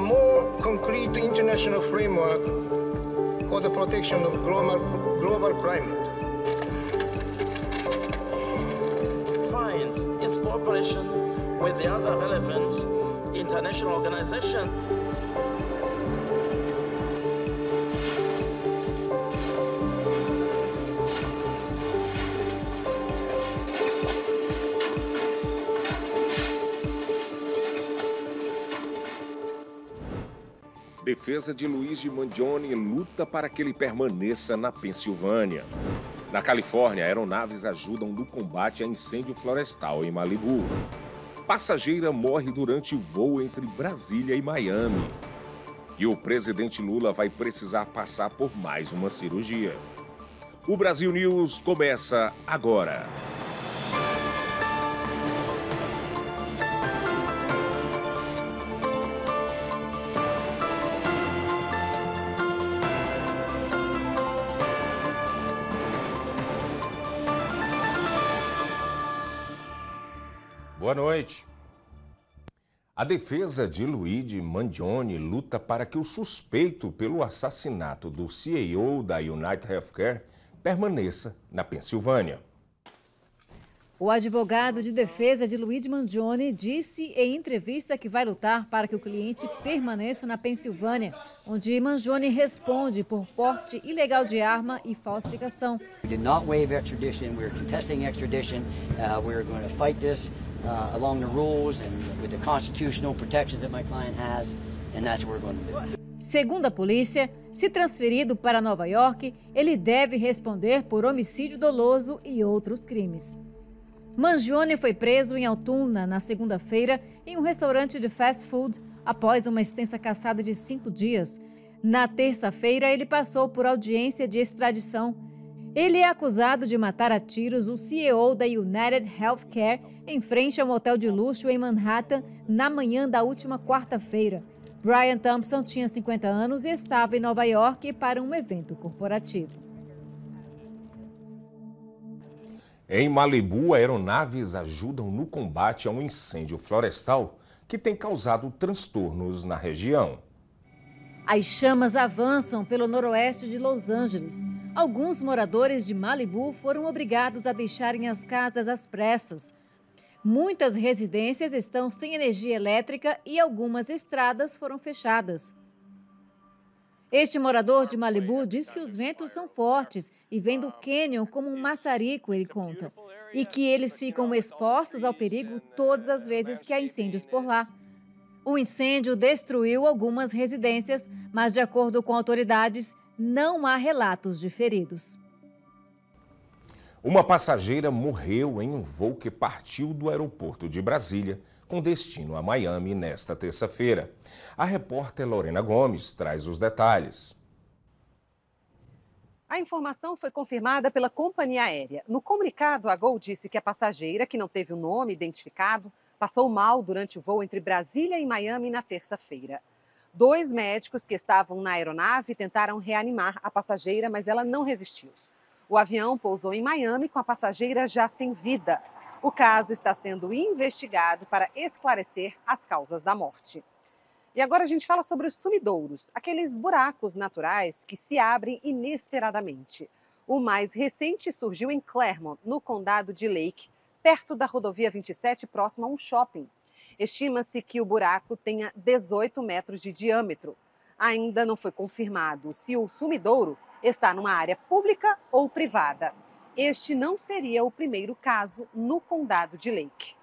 more concrete international framework for the protection of global climate. Find its cooperation with the other relevant international organizations. Defesa de Luigi Mangione luta para que ele permaneça na Pensilvânia. Na Califórnia, aeronaves ajudam no combate a incêndio florestal em Malibu. Passageira morre durante voo entre Brasília e Miami. E o presidente Lula vai precisar passar por mais uma cirurgia. O Brasil News começa agora. Boa noite. A defesa de Luigi Mangione luta para que o suspeito pelo assassinato do CEO da United Healthcare permaneça na Pensilvânia. O advogado de defesa de Luigi Mangione disse em entrevista que vai lutar para que o cliente permaneça na Pensilvânia, onde Mangione responde por porte ilegal de arma e falsificação. We did not waive extradition. We're contesting extradition. We're going to fight this along the rules and with the constitutional protections that my client has, and that's what we're going to do. Segundo a polícia, se transferido para Nova York, ele deve responder por homicídio doloso e outros crimes. Mangione foi preso em Altoona na segunda-feira em um restaurante de fast food após uma extensa caçada de 5 dias. Na terça-feira, ele passou por audiência de extradição. Ele é acusado de matar a tiros o CEO da United Healthcare em frente a um hotel de luxo em Manhattan na manhã da última quarta-feira. Brian Thompson tinha 50 anos e estava em Nova York para um evento corporativo. Em Malibu, aeronaves ajudam no combate a um incêndio florestal que tem causado transtornos na região. As chamas avançam pelo noroeste de Los Angeles. Alguns moradores de Malibu foram obrigados a deixarem as casas às pressas. Muitas residências estão sem energia elétrica e algumas estradas foram fechadas. Este morador de Malibu diz que os ventos são fortes e vem do cânion como um maçarico, ele conta, e que eles ficam expostos ao perigo todas as vezes que há incêndios por lá. O incêndio destruiu algumas residências, mas, de acordo com autoridades, não há relatos de feridos. Uma passageira morreu em um voo que partiu do aeroporto de Brasília com destino a Miami nesta terça-feira. A repórter Lorena Gomes traz os detalhes. A informação foi confirmada pela companhia aérea. No comunicado, a Gol disse que a passageira, que não teve o nome identificado, passou mal durante o voo entre Brasília e Miami na terça-feira. 2 médicos que estavam na aeronave tentaram reanimar a passageira, mas ela não resistiu. O avião pousou em Miami com a passageira já sem vida. O caso está sendo investigado para esclarecer as causas da morte. E agora a gente fala sobre os sumidouros, aqueles buracos naturais que se abrem inesperadamente. O mais recente surgiu em Claremont, no condado de Lake, perto da rodovia 27, próximo a um shopping. Estima-se que o buraco tenha 18 metros de diâmetro. Ainda não foi confirmado se o sumidouro está numa área pública ou privada. Este não seria o primeiro caso no condado de Lake.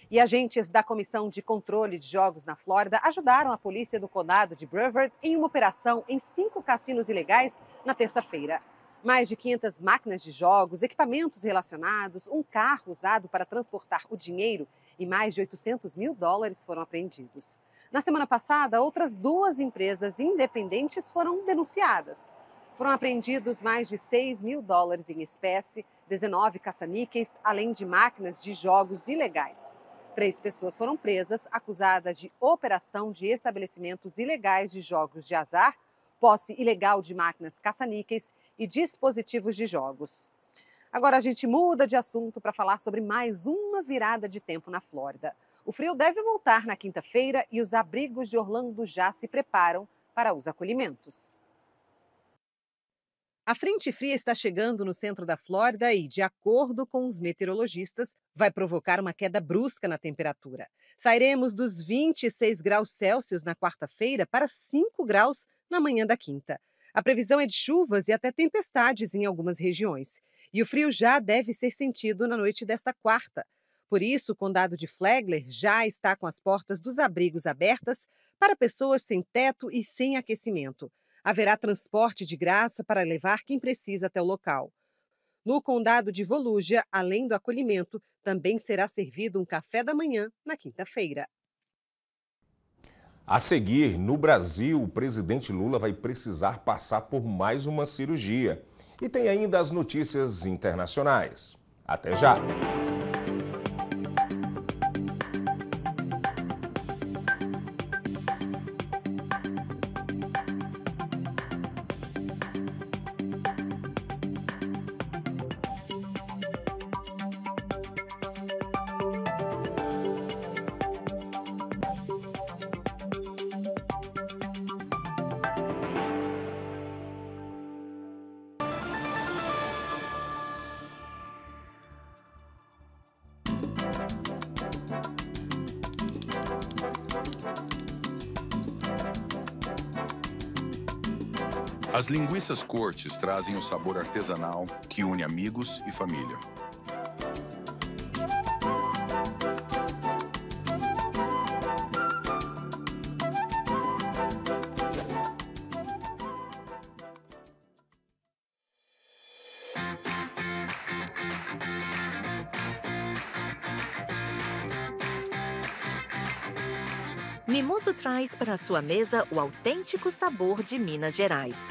E agentes da Comissão de Controle de Jogos na Flórida ajudaram a polícia do condado de Brevard em uma operação em 5 cassinos ilegais na terça-feira. Mais de 500 máquinas de jogos, equipamentos relacionados, um carro usado para transportar o dinheiro e mais de $800 mil foram apreendidos. Na semana passada, outras 2 empresas independentes foram denunciadas. Foram apreendidos mais de $6 mil em espécie, 19 caça-níqueis, além de máquinas de jogos ilegais. 3 pessoas foram presas, acusadas de operação de estabelecimentos ilegais de jogos de azar, posse ilegal de máquinas caça-níqueis e dispositivos de jogos. Agora a gente muda de assunto para falar sobre mais uma virada de tempo na Flórida. O frio deve voltar na quinta-feira e os abrigos de Orlando já se preparam para os acolhimentos. A frente fria está chegando no centro da Flórida e, de acordo com os meteorologistas, vai provocar uma queda brusca na temperatura. Sairemos dos 26 graus Celsius na quarta-feira para 5 graus na manhã da quinta. A previsão é de chuvas e até tempestades em algumas regiões. E o frio já deve ser sentido na noite desta quarta. Por isso, o condado de Flagler já está com as portas dos abrigos abertas para pessoas sem teto e sem aquecimento. Haverá transporte de graça para levar quem precisa até o local. No condado de Volusia, além do acolhimento, também será servido um café da manhã na quinta-feira. A seguir, no Brasil, o presidente Lula vai precisar passar por mais uma cirurgia. E tem ainda as notícias internacionais. Até já! As linguiças Cortes trazem o sabor artesanal que une amigos e família. Mimoso traz para sua mesa o autêntico sabor de Minas Gerais.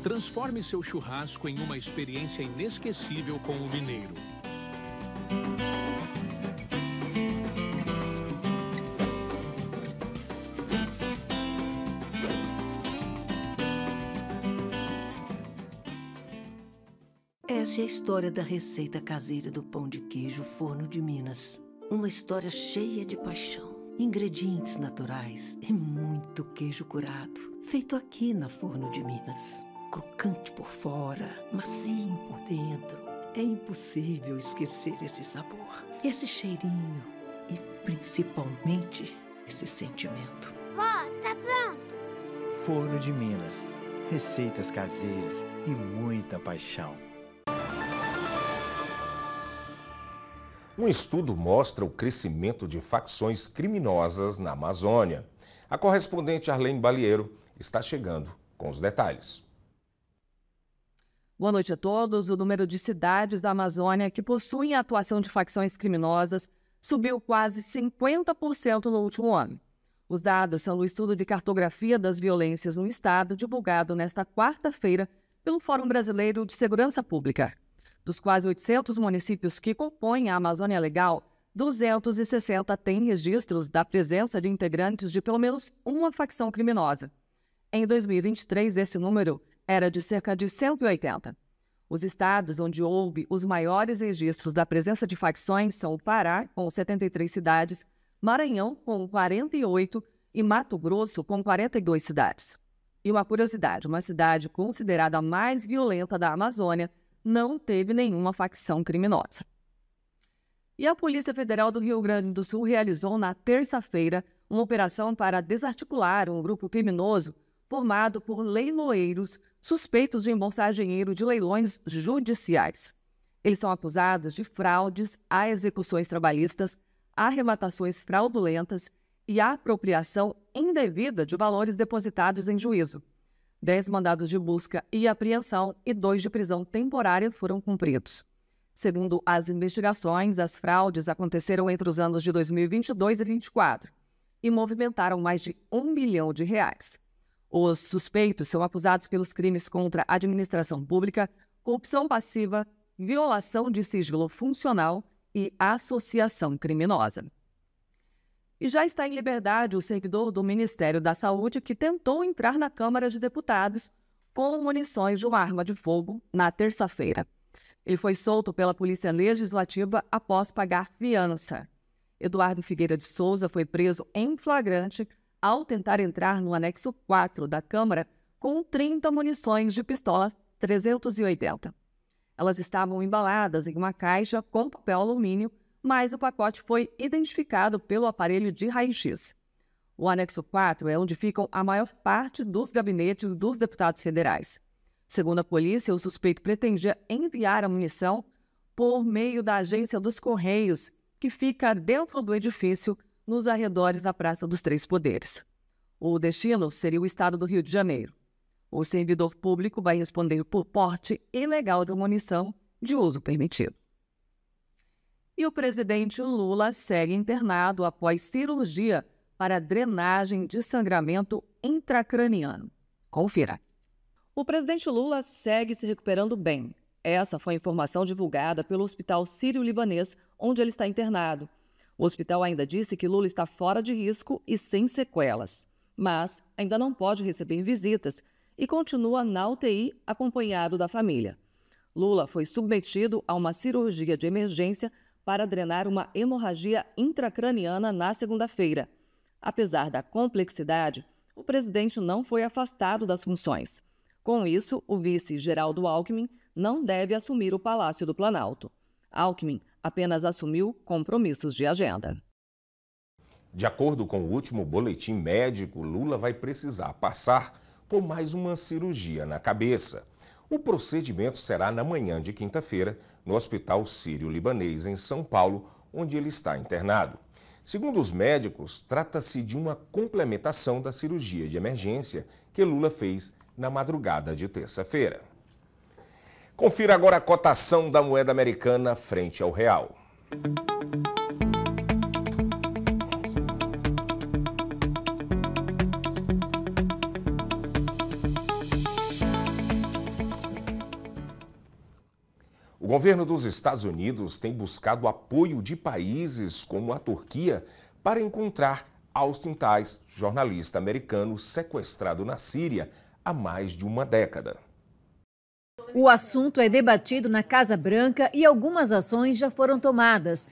Transforme seu churrasco em uma experiência inesquecível com o mineiro. Essa é a história da receita caseira do pão de queijo Forno de Minas. Uma história cheia de paixão, ingredientes naturais e muito queijo curado, feito aqui na Forno de Minas. Crocante por fora, macio por dentro. É impossível esquecer esse sabor, esse cheirinho e, principalmente, esse sentimento. Vó, tá pronto! Forno de Minas. Receitas caseiras e muita paixão. Um estudo mostra o crescimento de facções criminosas na Amazônia. A correspondente Arlene Balieiro está chegando com os detalhes. Boa noite a todos. O número de cidades da Amazônia que possuem a atuação de facções criminosas subiu quase 50% no último ano. Os dados são do estudo de cartografia das violências no estado, divulgado nesta quarta-feira pelo Fórum Brasileiro de Segurança Pública. Dos quase 800 municípios que compõem a Amazônia Legal, 260 têm registros da presença de integrantes de pelo menos uma facção criminosa. Em 2023, esse número era de cerca de 180. Os estados onde houve os maiores registros da presença de facções são o Pará, com 73 cidades, Maranhão, com 48 e Mato Grosso, com 42 cidades. E uma curiosidade, uma cidade considerada a mais violenta da Amazônia não teve nenhuma facção criminosa. E a Polícia Federal do Rio Grande do Sul realizou na terça-feira uma operação para desarticular um grupo criminoso formado por leiloeiros suspeitos de embolsar dinheiro de leilões judiciais. Eles são acusados de fraudes a execuções trabalhistas, arrematações fraudulentas e apropriação indevida de valores depositados em juízo. 10 mandados de busca e apreensão e 2 de prisão temporária foram cumpridos. Segundo as investigações, as fraudes aconteceram entre os anos de 2022 e 2024 e movimentaram mais de R$1 bilhão. Os suspeitos são acusados pelos crimes contra a administração pública, corrupção passiva, violação de sigilo funcional e associação criminosa. E já está em liberdade o servidor do Ministério da Saúde que tentou entrar na Câmara de Deputados com munições de uma arma de fogo na terça-feira. Ele foi solto pela Polícia Legislativa após pagar fiança. Eduardo Figueira de Souza foi preso em flagrante ao tentar entrar no anexo 4 da Câmara com 30 munições de pistola 380. Elas estavam embaladas em uma caixa com papel alumínio, mas o pacote foi identificado pelo aparelho de raio-x. O anexo 4 é onde ficam a maior parte dos gabinetes dos deputados federais. Segundo a polícia, o suspeito pretendia enviar a munição por meio da agência dos Correios, que fica dentro do edifício, nos arredores da Praça dos Três Poderes. O destino seria o estado do Rio de Janeiro. O servidor público vai responder por porte ilegal de munição de uso permitido. E o presidente Lula segue internado após cirurgia para drenagem de sangramento intracraniano. Confira. O presidente Lula segue se recuperando bem. Essa foi a informação divulgada pelo Hospital Sírio-Libanês, onde ele está internado. O hospital ainda disse que Lula está fora de risco e sem sequelas, mas ainda não pode receber visitas e continua na UTI acompanhado da família. Lula foi submetido a uma cirurgia de emergência para drenar uma hemorragia intracraniana na segunda-feira. Apesar da complexidade, o presidente não foi afastado das funções. Com isso, o vice Geraldo Alckmin não deve assumir o Palácio do Planalto. Alckmin apenas assumiu compromissos de agenda. De acordo com o último boletim médico, Lula vai precisar passar por mais uma cirurgia na cabeça. O procedimento será na manhã de quinta-feira, no Hospital Sírio-Libanês, em São Paulo, onde ele está internado. Segundo os médicos, trata-se de uma complementação da cirurgia de emergência que Lula fez na madrugada de terça-feira. Confira agora a cotação da moeda americana frente ao real. O governo dos Estados Unidos tem buscado apoio de países como a Turquia para encontrar Austin Tice, jornalista americano sequestrado na Síria há mais de uma década. O assunto é debatido na Casa Branca e algumas ações já foram tomadas.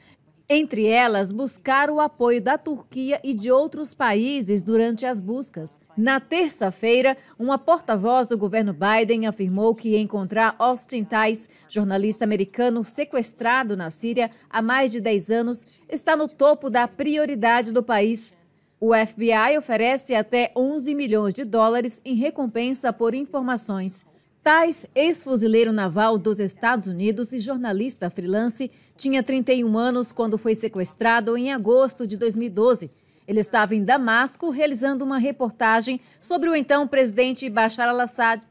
Entre elas, buscar o apoio da Turquia e de outros países durante as buscas. Na terça-feira, uma porta-voz do governo Biden afirmou que encontrar Austin Tice, jornalista americano sequestrado na Síria há mais de 10 anos, está no topo da prioridade do país. O FBI oferece até 11 milhões de dólares em recompensa por informações. Tice, ex-fuzileiro naval dos Estados Unidos e jornalista freelance, tinha 31 anos quando foi sequestrado em agosto de 2012. Ele estava em Damasco realizando uma reportagem sobre o então presidente Bashar al-Assad.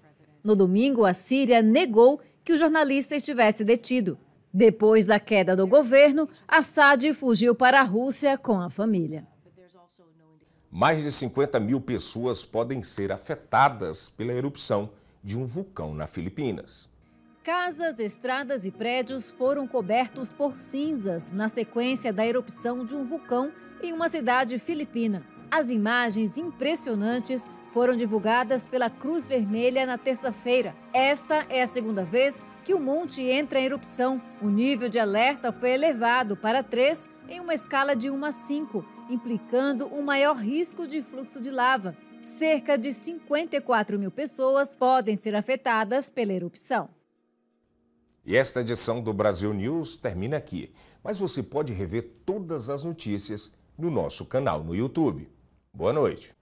No domingo, a Síria negou que o jornalista estivesse detido. Depois da queda do governo, Assad fugiu para a Rússia com a família. Mais de 50 mil pessoas podem ser afetadas pela erupção de um vulcão na Filipinas. Casas, estradas e prédios foram cobertos por cinzas na sequência da erupção de um vulcão em uma cidade filipina. As imagens impressionantes foram divulgadas pela Cruz Vermelha na terça-feira. Esta é a segunda vez que o monte entra em erupção. O nível de alerta foi elevado para 3 em uma escala de 1 a 5, implicando um maior risco de fluxo de lava. Cerca de 54 mil pessoas podem ser afetadas pela erupção. E esta edição do Brasil News termina aqui, mas você pode rever todas as notícias no nosso canal no YouTube. Boa noite.